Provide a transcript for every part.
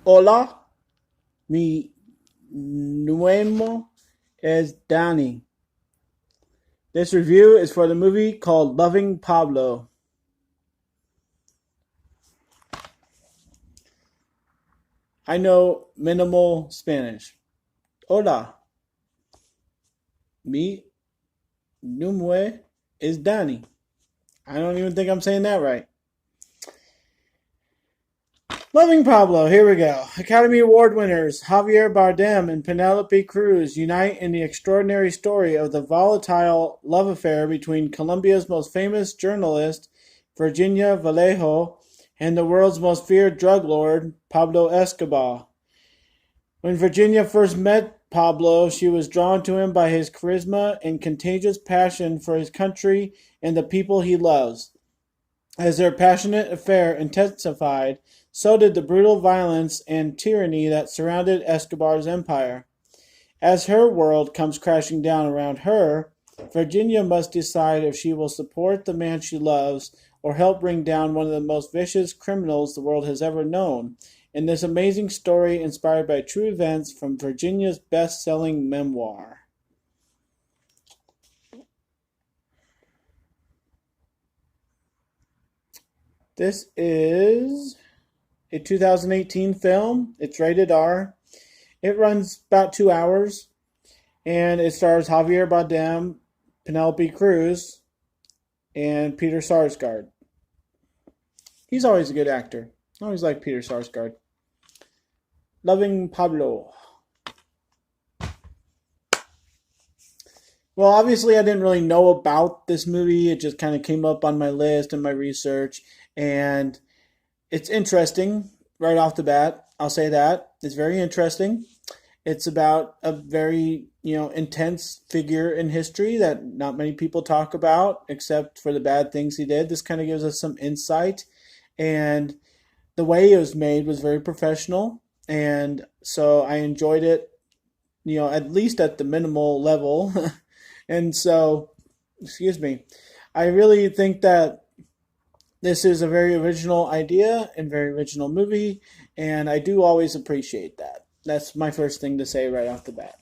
Hola, mi nombre es Danny. This review is for the movie called Loving Pablo. I know minimal Spanish. Hola, mi nombre is Danny. I don't even think I'm saying that right. Loving Pablo, here we go. Academy Award winners Javier Bardem and Penelope Cruz unite in the extraordinary story of the volatile love affair between Colombia's most famous journalist, Virginia Vallejo, and the world's most feared drug lord, Pablo Escobar. When Virginia first met Pablo, she was drawn to him by his charisma and contagious passion for his country and the people he loves. As their passionate affair intensified, so did the brutal violence and tyranny that surrounded Escobar's empire. As her world comes crashing down around her, Virginia must decide if she will support the man she loves or help bring down one of the most vicious criminals the world has ever known. In this amazing story inspired by true events from Virginia's best-selling memoir. This is a 2018 film. It's rated R. It runs about 2 hours, and it stars Javier Bardem, Penelope Cruz, and Peter Sarsgaard. He's always a good actor. I always like Peter Sarsgaard. Loving Pablo. Well, obviously, I didn't really know about this movie. It just kind of came up on my list and my research, and it's interesting right off the bat. I'll say that. It's very interesting. It's about a very, intense figure in history that not many people talk about, except for the bad things he did. This kind of gives us some insight, and the way it was made was very professional, and so I enjoyed it. At least at the minimal level, and so, excuse me, I really think that this is a very original idea and very original movie, and I do always appreciate that. That's my first thing to say right off the bat.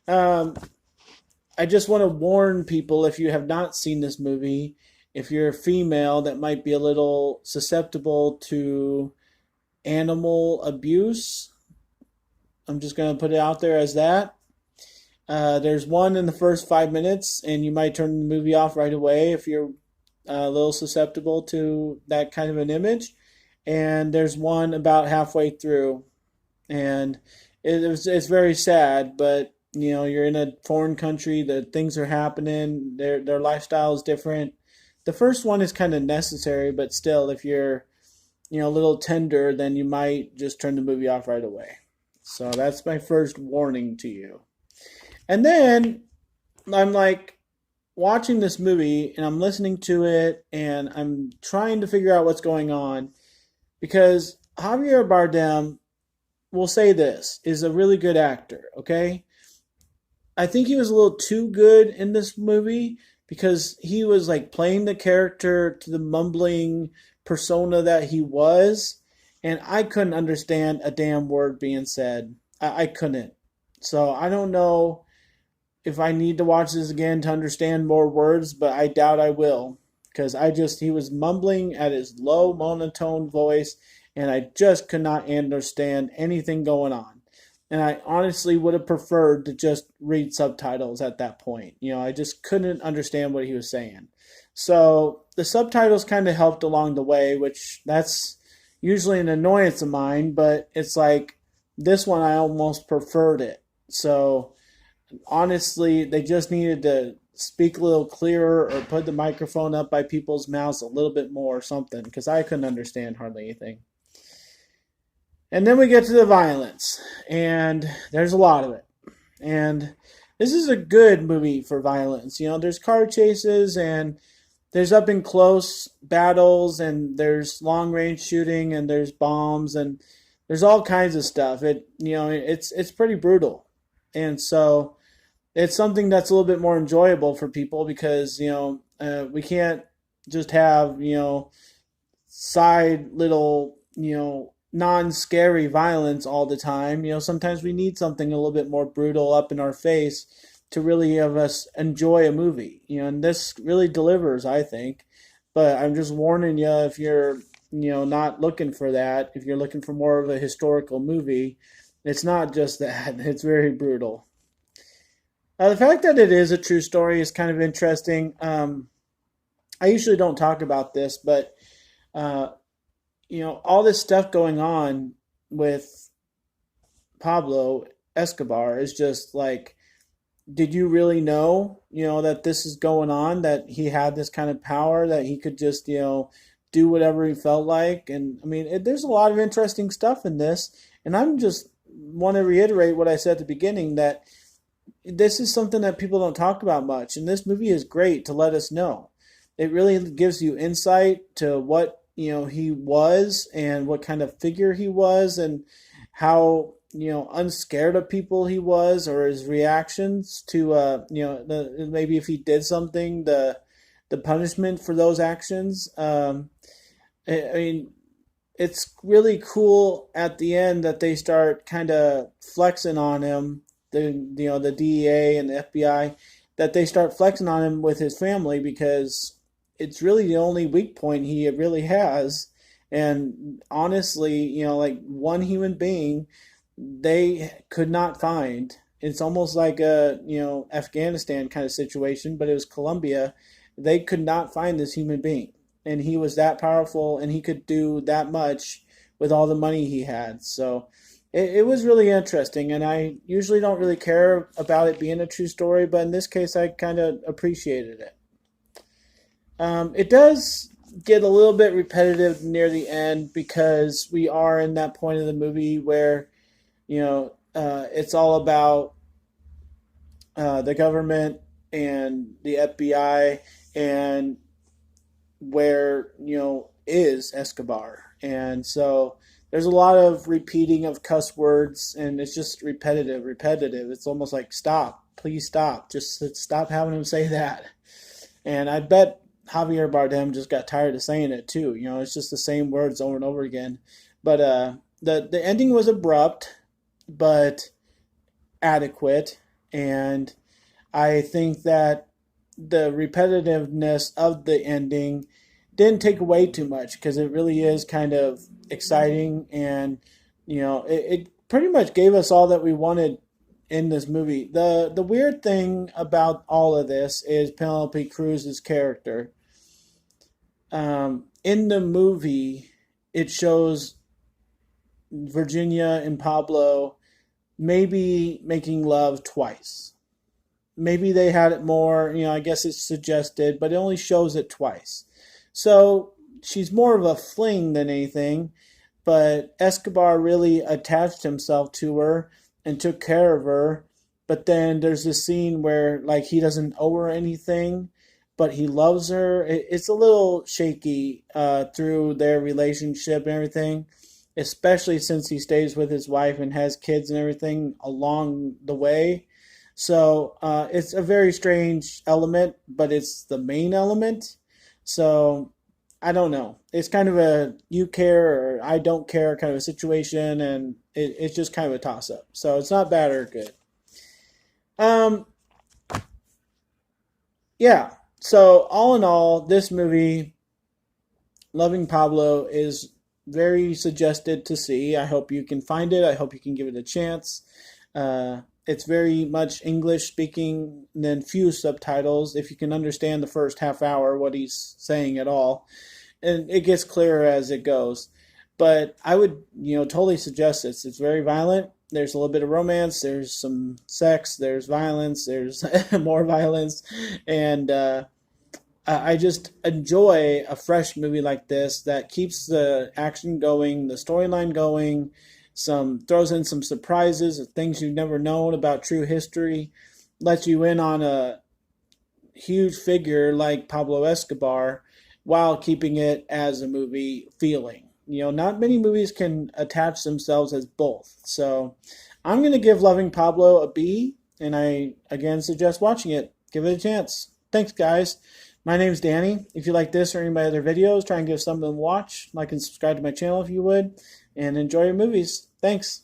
Um, I just want to warn people, if you have not seen this movie, if you're a female that might be a little susceptible to animal abuse, I'm just going to put it out there as that. There's one in the first 5 minutes, and you might turn the movie off right away if you're a little susceptible to that kind of an image. And there's one about halfway through, and it's very sad. But you're in a foreign country, the things are happening, their lifestyle is different. The first one is kind of necessary, but still, if you're a little tender, then you might just turn the movie off right away. So that's my first warning to you. And then I'm like watching this movie and I'm listening to it and I'm trying to figure out what's going on because Javier Bardem, will say this, is a really good actor, okay? I think he was a little too good in this movie because he was like playing the character to the mumbling persona that he was, and I couldn't understand a damn word being said. I couldn't. So I don't know if I need to watch this again to understand more words, but I doubt I will because he was mumbling at his low monotone voice, and I just could not understand anything going on. And I honestly would have preferred to just read subtitles at that point. I just couldn't understand what he was saying. So the subtitles kind of helped along the way, which that's usually an annoyance of mine, but it's like this one I almost preferred it. So honestly, they just needed to speak a little clearer or put the microphone up by people's mouths a little bit more or something because I couldn't understand hardly anything. And then we get to the violence, and there's a lot of it. And this is a good movie for violence. There's car chases, and there's up and close battles, and there's long range shooting, and there's bombs, and there's all kinds of stuff. It's pretty brutal, and so it's something that's a little bit more enjoyable for people because we can't just have side little non-scary violence all the time. Sometimes we need something a little bit more brutal up in our face to really have us enjoy a movie. And this really delivers, I think. But I'm just warning you, if you're, not looking for that, if you're looking for more of a historical movie, it's not just that. It's very brutal. The fact that it is a true story is kind of interesting. I usually don't talk about this, but uh, all this stuff going on with Pablo Escobar is just like, did you really know, that this is going on, that he had this kind of power, that he could just, do whatever he felt like? And I mean, there's a lot of interesting stuff in this. And I'm just want to reiterate what I said at the beginning, that this is something that people don't talk about much. And this movie is great to let us know. It really gives you insight to what, he was and what kind of figure he was, and how, unscared of people he was, or his reactions to, maybe if he did something, the punishment for those actions. I mean, it's really cool at the end that they start kind of flexing on him, the DEA and the FBI, that they start flexing on him with his family, because it's really the only weak point he really has. And honestly, like one human being they could not find. It's almost like a, Afghanistan kind of situation, but it was Colombia. They could not find this human being, and he was that powerful, and he could do that much with all the money he had. So it was really interesting, and I usually don't really care about it being a true story, but in this case, I kind of appreciated it. It does get a little bit repetitive near the end, because we are in that point of the movie where it's all about the government and the FBI, and where is Escobar, and so there's a lot of repeating of cuss words, and it's just repetitive. It's almost like, stop, please stop, just stop having him say that. And I bet Javier Bardem just got tired of saying it too. It's just the same words over and over again. But the ending was abrupt, but adequate, and I think that the repetitiveness of the ending didn't take away too much, because it really is kind of exciting, and it pretty much gave us all that we wanted in this movie. The weird thing about all of this is Penelope Cruz's character. In the movie, it shows Virginia and Pablo maybe making love twice. Maybe they had it more, I guess it's suggested, but it only shows it twice. So she's more of a fling than anything, but Escobar really attached himself to her and took care of her. But then there's this scene where, like, he doesn't owe her anything, but he loves her. It's a little shaky through their relationship and everything, especially since he stays with his wife and has kids and everything along the way. So it's a very strange element, but it's the main element. So I don't know. It's kind of a you care or I don't care kind of a situation, and it's just kind of a toss up. So it's not bad or good. Um, yeah. So all in all, this movie, Loving Pablo, is very suggested to see. I hope you can find it. I hope you can give it a chance. It's very much English speaking, and then few subtitles. If you can understand the first half hour, what he's saying at all, and it gets clearer as it goes. But I would, totally suggest this. It's very violent. There's a little bit of romance. There's some sex. There's violence. There's more violence, and I just enjoy a fresh movie like this that keeps the action going, the storyline going, some throws in some surprises of things you've never known about true history, lets you in on a huge figure like Pablo Escobar while keeping it as a movie feeling. Not many movies can attach themselves as both. So I'm going to give Loving Pablo a B, and I again suggest watching it. Give it a chance. Thanks, guys. My name's Danny. If you like this or any of my other videos, try and give something to watch. Like and subscribe to my channel if you would. and enjoy your movies. Thanks.